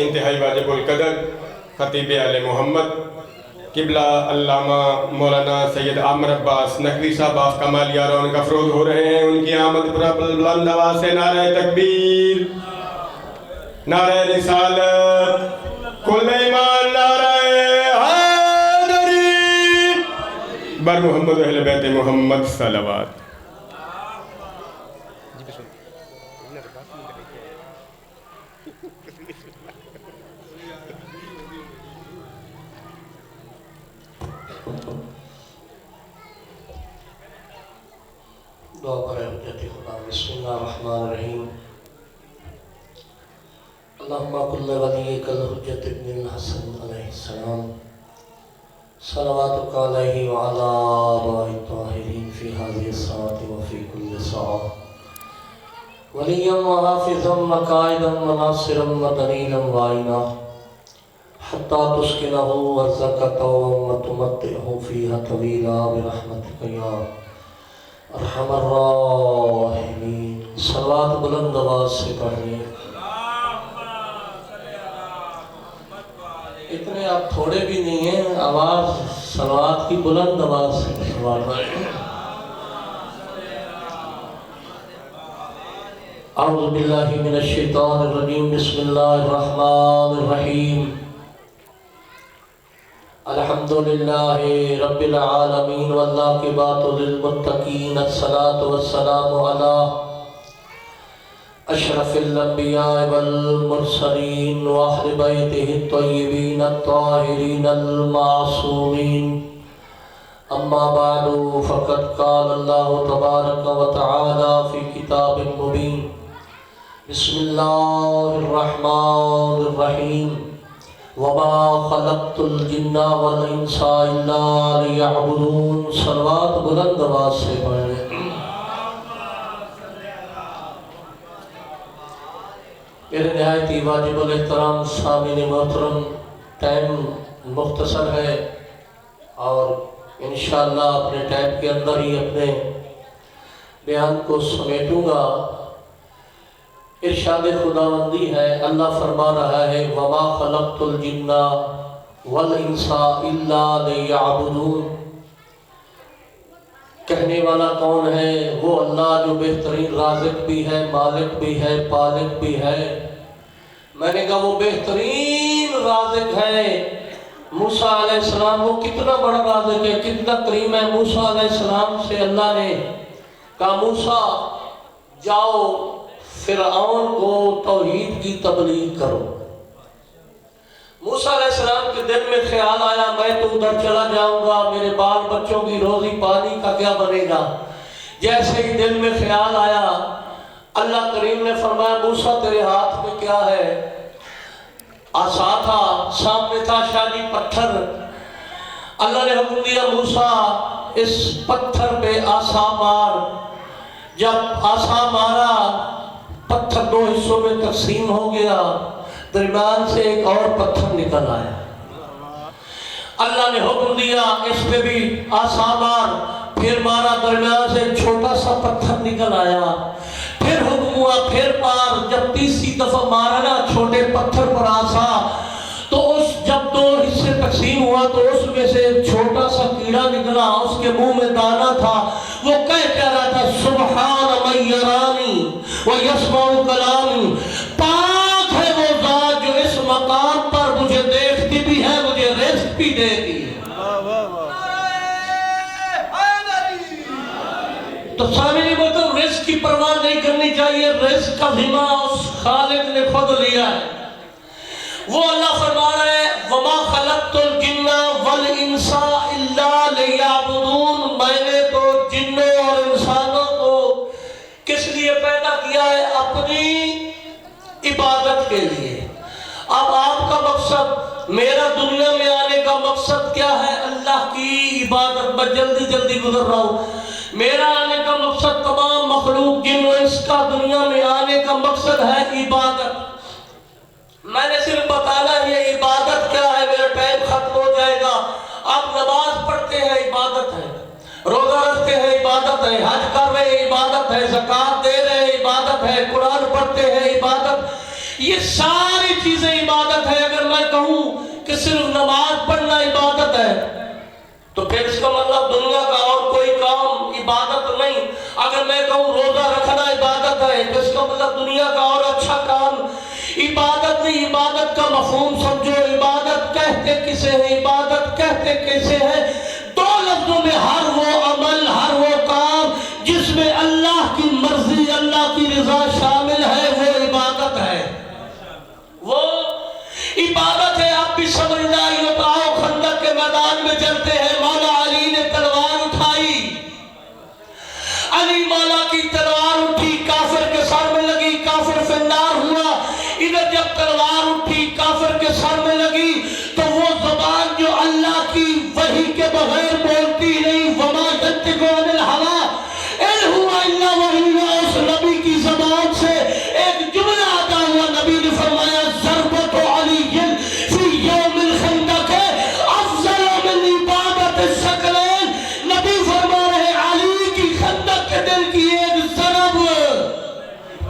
انتہائی واجب القدر خطیب اہل محمد قبلہ علامہ مولانا سید عامر عباس نقوی صاحب آف کمالیہ رونق افروز ہو رہے ہیں. ان کی آمد پر بلند آواز سے نعرہ تکبیر، نعرہ رسالت، کل ایمان، نعرہ حیدری بر محمد اہل بیت محمد صلوات. دعا برائے حجت خدا. بسم اللہ الرحمن الرحیم. اللہم کل ولیک الحجت ابن الحسن علیہ السلام صلواتک علیہ وعلا آباء الطاہرین فی هذه الساعة وفی کل ساعة ولیا وحافظا وقائدا وناصرا ودلیلا وعینا حتی تسکنہ وزکتا وتمتعہ فیہا طویلا برحمتک یا ارحم الراحمین. صلوات بلند آواز سے پڑھیں. اتنے آپ تھوڑے بھی نہیں ہیں، آواز صلوات کی بلند آواز سے پڑھیں. اعوذ باللہ من الشیطان الرجیم. بسم اللہ الرحمن الرحیم. الحمدللہ رب العالمین والعاقبۃ للمتقین. الصلاۃ والسلام علی اشرف الانبیاء والمرسلین واہل بیتہ الطیبین الطاہرین المعصومین. اما بعد فقد قال اللہ تبارک و تعالی فی کتاب مبین. بسم اللہ الرحمن الرحیم. وما خلقت الجن والانس الا لیعبدون. صلوات بلند آواز سے پڑھیں. میرے نہایت واجب الاحترام سامعین محترم، ٹائم مختصر ہے اور انشاءاللہ اپنے ٹائم کے اندر ہی اپنے بیان کو سمیٹوں گا. ارشاد خداوندی ہے، اللہ فرما رہا ہے وما خلقت الجن والانس الا لیعبدون. کہنے والا کون ہے؟ وہ اللہ جو بہترین رازق بھی ہے، مالک بھی ہے، پالک بھی ہے. میں نے کہا وہ بہترین رازق ہے. موسیٰ علیہ السلام وہ کتنا بڑا رازق ہے، کتنا کریم ہے. موسیٰ علیہ السلام سے اللہ نے کہا موسیٰ جاؤ فرعون کو توحید کی تبلیغ کرو. موسیٰ علیہ السلام کے دل میں خیال آیا میں تو ادھر چلا جاؤں گا، میرے بال بچوں کی روزی پانی کا کیا بنے گا. جیسے ہی دل میں خیال آیا اللہ کریم نے فرمایا موسیٰ تیرے ہاتھ میں کیا ہے؟ عصا تھا، سامنے تھا شاہی پتھر. اللہ نے حکم دیا موسیٰ اس پتھر پہ عصا مار. جب عصا مارا پتھر دو حصوں میں تقسیم ہو گیا، درمیان سے ایک اور پتھر نکل آیا. اللہ نے حکم دیا اس پہ بھی عصا مار. پھر مارا، درمیان سے چھوٹا سا پتھر نکل آیا. پھر حکم ہوا پھر مار. جب تیسری دفعہ مارا نا چھوٹے پتھر پر عصا، تو اس جب دو حصے تقسیم ہوا تو اس میں سے ایک چھوٹا سا کیڑا نکلا. اس کے منہ میں دانا تھا. وہ کہہ رہا تھا سبحان من یرانی ویسمع کلامی. پاک ہے وہ ذات جو اس مقام پر مجھے دیکھتی بھی ہے، مجھے رزق بھی دیتی ہے. تو سامنے مطلب رزق کی پرواہ نہیں کرنی چاہیے. رزق کا ذمہ اس خالق نے خود لیا ہے. وہ اللہ فرما رہے ہیں وما خلقت الجن والانس الا لیعبدون. میں نے تو جنوں اور انسانوں کو کس لیے پیدا کیا ہے؟ اپنی عبادت کے لیے. اب آپ کا مقصد، میرا دنیا میں آنے کا مقصد کیا ہے؟ اللہ کی عبادت. میں جلدی گزر رہا ہوں. میرا آنے کا مقصد، تمام مخلوق جن و انس کا دنیا میں آنے کا مقصد ہے عبادت. میں نے صرف بتانا یہ عبادت کیا ہے، میرا ٹائم ختم ہو جائے گا. آپ نماز پڑھتے ہیں عبادت ہے، روزہ رکھتے ہیں عبادت ہے، حج کر رہے ہیں عبادت ہے، زکوٰۃ دے رہے ہیں عبادت ہے، قرآن پڑھتے ہیں عبادت. یہ ساری چیزیں عبادت ہے. اگر میں کہوں کہ صرف نماز پڑھنا عبادت ہے تو پھر اس کا مطلب دنیا کا اور کوئی کام عبادت نہیں. اگر میں کہوں روزہ رکھنا عبادت ہے تو اس کا مطلب دنیا کا اور اچھا کام عبادت نہیں. عبادت کا مفہوم سمجھو. عبادت کہتے کسے ہیں؟ عبادت کہتے کیسے ہیں؟ دو لفظوں میں ہر وہ عمل، ہر وہ کام جس میں اللہ کی مرضی، اللہ کی رضا شامل ہے وہ عبادت ہے. وہ عبادت ہے. آپ بھی سمجھنا. یہ تو آؤ خندق کے میدان میں چلتے ہیں. مولا علی نے تلوار اٹھائی. علی مولا کی تلوار اٹھی، کافر کے سر میں لگی، کافر فنار ہوا. ادھر جب تلوار اٹھی کافر کے سر میں لگی تو وہ زبان جو اللہ کی وحی کے بغیر بولتی نہیں، وما ینطق عن الہویٰ ان هو الا وحی یوحیٰ، اس نبی کی زبان سے ایک جملہ ادا ہوا. نبی نے فرمایا ضربۃ علی فی یوم الخندق افضل من عبادت الثقلین. نبی فرما رہے علی کی خندق کے دل کی ایک ضرب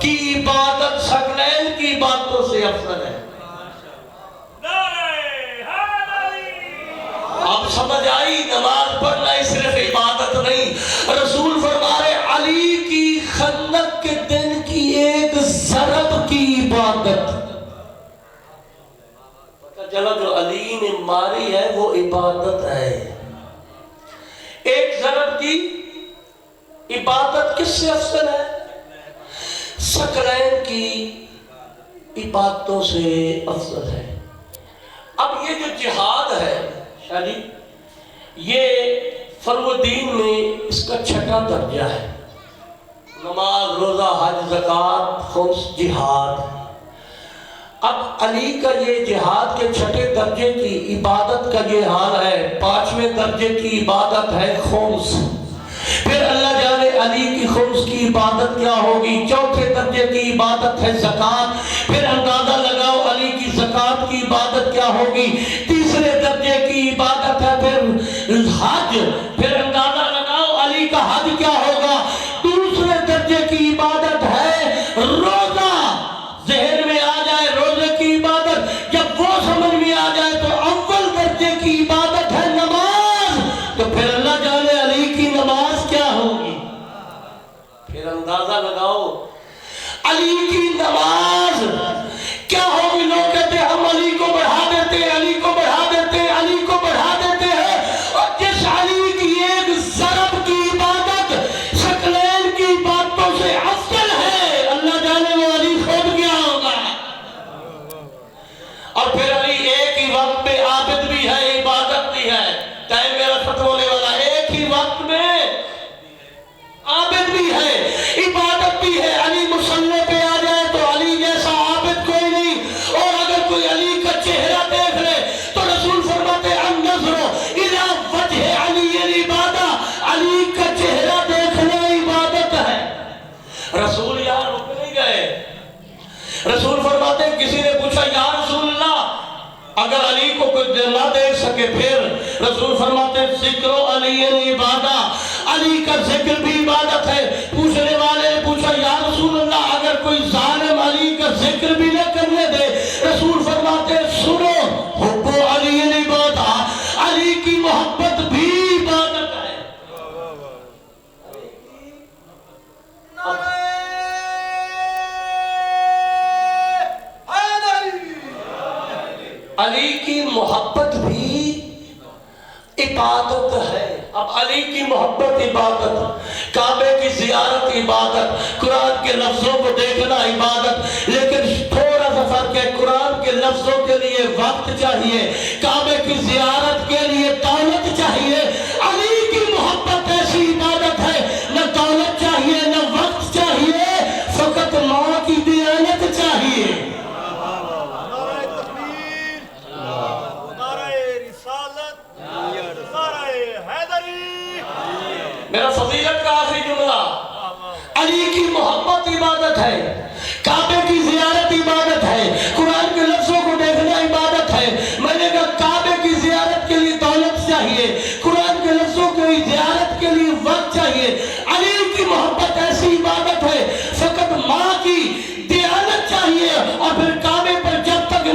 کی عبادت ثقلین کی عبادتوں سے افضل ہے. اب سمجھ آئی؟ نماز پڑھنا ہی صرف عبادت نہیں. رسول فرما رہے علی کی خندق کے دن کی ایک ضرب کی عبادت. پتہ چلا جو علی نے ماری ہے وہ عبادت ہے. ایک ضرب کی عبادت کس سے افضل ہے؟ ثقلین کی عبادتوں سے افضل ہے. اب یہ جو جہاد ہے شاہ جی، یہ فرض دین میں اس کا چھٹا درجہ ہے. نماز، روزہ، حج، زکوٰۃ، خمس، جہاد. اب علی کا یہ جہاد کے چھٹے درجے کی عبادت کا یہ حال ہے. پانچویں درجے کی عبادت ہے خمس. پھر اللہ جانے علی کی خمس کی عبادت کیا ہوگی. چوتھے درجے کی عبادت ہے زکوٰۃ. پھر اندازہ لگاؤ علی کی زکوٰۃ کی عبادت کیا ہوگی. تیسرے درجے کی عبادت ہے پھر حج. پھر اندازہ لگاؤ علی کا حج کیا ہوگا. دوسرے درجے کی عبادت ہے روزہ. ذہن میں آ جائے روزے کی عبادت. جب وہ سمجھ میں آ جائے تو اول درجے کی عبادت ہے نماز. تو پھر اللہ جانے علی کی نماز کیا ہوگی. پھر اندازہ لگاؤ علی کی نماز کیا ہوگی. لوگ کہتے ہیں ہم علی کو بڑھا دیتے ہیں، علی کو بڑھا دیتے ہیں، علی کو بڑھا دیتے ہیں. اور جس علی کی ایک ضرب کی عبادت ثقلین کی عبادتوں سے افضل ہے، اللہ جانے وہ علی خود کیا ہوگا. اور پھر علی ایک ہی وقت میں عابد بھی ہے، عبادت بھی ہے. ٹائم میرا ختم ہونے والا. ایک ہی وقت میں عابد بھی ہے، عبادت بھی ہے. علی مصلی پہ آ جائے تو علی جیسا عابد کوئی نہیں. اور اگر کوئی علی کا چہرہ دیکھ لے تو رسول فرماتے النظر الی وجہ علی العبادہ. علی کا چہرہ دیکھنا عبادت ہے. رسول یہاں رک نہیں گئے. رسول فرماتے کسی نے پوچھا یا رسول اللہ اگر علی کو کوئی نہ دیکھ سکے پھر؟ رسول فرماتے ذکر علی العبادہ. علی کا ذکر بھی عبادت ہے. پوچھنے والے نے پوچھا یا رسول اللہ اگر کوئی ظالم علی کا ذکر بھی نہ کرنے دے؟ رسول فرماتے سنو حب علی العبادہ. علی کی محبت بھی عبادت ہے. علی کی محبت بھی عبادت ہے. اب علی کی محبت عبادت، کعبے کی زیارت عبادت، قرآن کے لفظوں کو دیکھنا عبادت. لیکن تھوڑا سا فرق ہے. قرآن کے لفظوں کے لیے وقت چاہیے، کعبے کی زیارت کے لیے دولت چاہیے. علی کی محبت ایسی عبادت ہے، نہ دولت چاہیے نہ وقت چاہیے، فقط ماں کی دیانت چاہیے. میرا فضیلت کا آخری جملہ، علی کی محبت عبادت ہے، کعبے کی زیارت عبادت ہے، قرآن کے لفظوں کو دیکھنا عبادت ہے. میں نے کہا کعبے کی زیارت کے لیے دولت چاہیے، قرآن کے لفظوں کی زیارت کے لیے وقت چاہیے. علی کی محبت ایسی عبادت ہے، فقط ماں کی دیانت چاہیے. اور پھر کعبے پر جب تک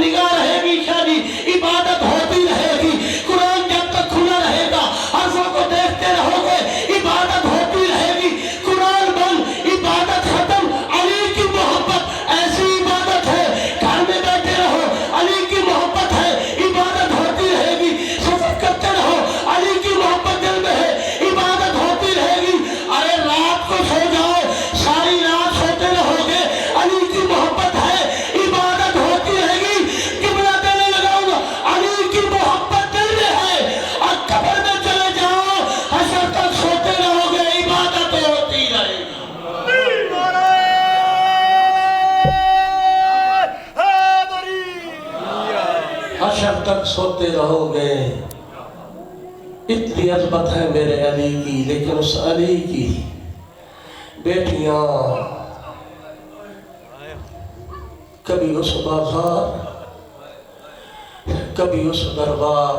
حشر تک سوتے رہو گے. اتنی عظمت ہے میرے علی کی، لیکن اس علی کی بیٹیاں کبھی اس بازار، کبھی اس دربار.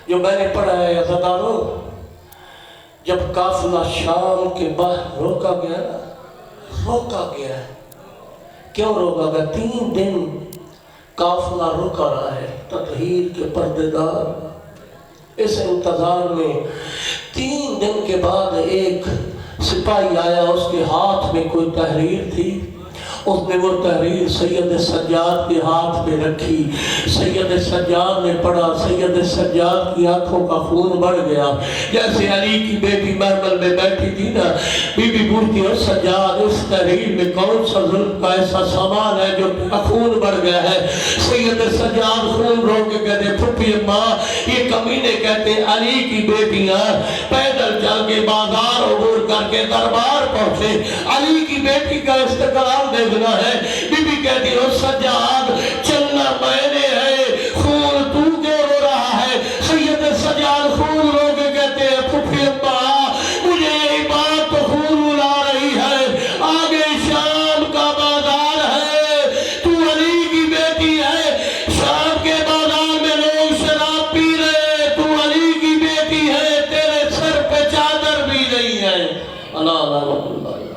جو میں نے پڑھا ہے عزاداروں، جب قافلہ شام کے باہر روکا گیا، روکا گیا، کیوں روکا گیا؟ 3 دن قافلہ رکا رہا ہے. تطہیر کے پردے دار اس انتظار میں 3 دن کے بعد ایک سپاہی آیا، اس کے ہاتھ میں کوئی تحریر تھی. اس نے وہ تحریر سید سجاد کے ہاتھ میں رکھی. سید سجاد نے پڑھا، سید سجاد کی آنکھوں کا خون بڑھ گیا. جیسے علی کی بیٹی محمل میں بیٹھی تھی نا، بی بی پوچھتی ہے سجاد اس تحریر میں کون سا ظلم کا ایسا سامان ہے جو خون بڑھ گیا ہے؟ سید سجاد خون رو کے کہتے پھپھی ماں، یہ کمینے کہتے علی کی بیٹیاں پیدل چل کے بازار عبور کر کے دربار پہنچے، علی کی بیٹی کا استقلال دیکھنا ہے. بی بی کہتی ہو سجاد چلنا میں نے ہے، خون تو کیوں رو رہا ہے؟ سید سجاد خون رو کے کہتے ہیں پھپھی اماں مجھے یہی بات تو خون رلا رہی ہے، آگے شام کا بازار ہے، تو علی کی بیٹی ہے، شام کے بازار میں لوگ شراب پی رہے، تو علی کی بیٹی ہے، تیرے سر پہ چادر بھی نہیں ہے. اللہ اللہ اللہ.